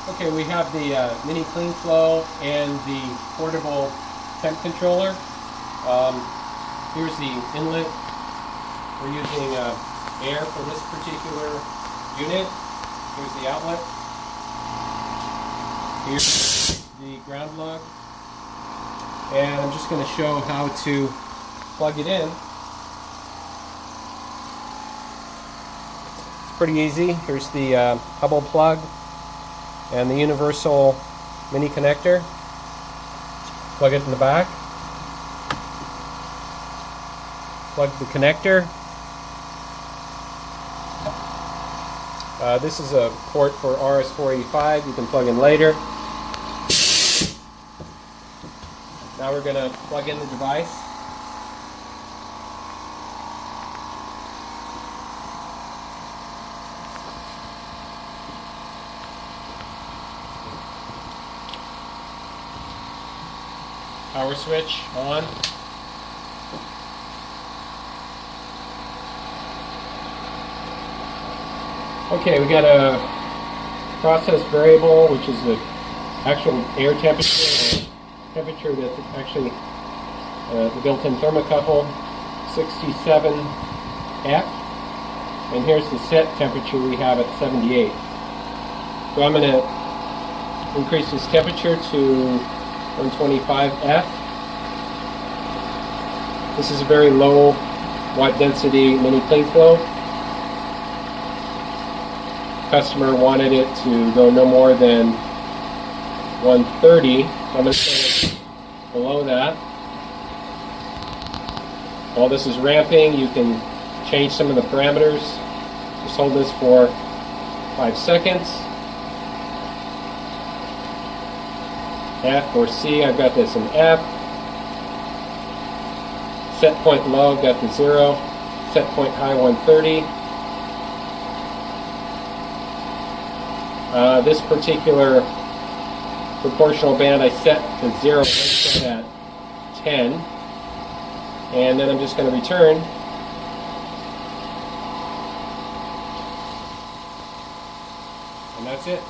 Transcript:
Okay, we have the Mini Clean Flow and the portable temp controller. Here's the inlet. We're using air for this particular unit. Here's the outlet. Here's the ground plug. And I'm just going to show how to plug it in. It's pretty easy. Here's the Hubble plug and the universal mini connector. Plug it in the back. Plug the connector. This is a port for RS-485. You can plug in later. Now we're going to plug in the device. Power switch on. Okay, we got a process variable, which is the actual air temperature, that's actually the built-in thermocouple, 67 F, and here's the set temperature we have at 78. So I'm going to increase this temperature to 125 F. This is a very low watt density mini clean flow. Customer wanted it to go no more than 130, so I'm going to set it below that. While this is ramping, you can change some of the parameters. Just hold this for 5 seconds. F or C, I've got this in F. Set point low, I've got the 0. Set point high, 130. This particular proportional band I set to 0, set at 10. And then I'm just going to return. And that's it.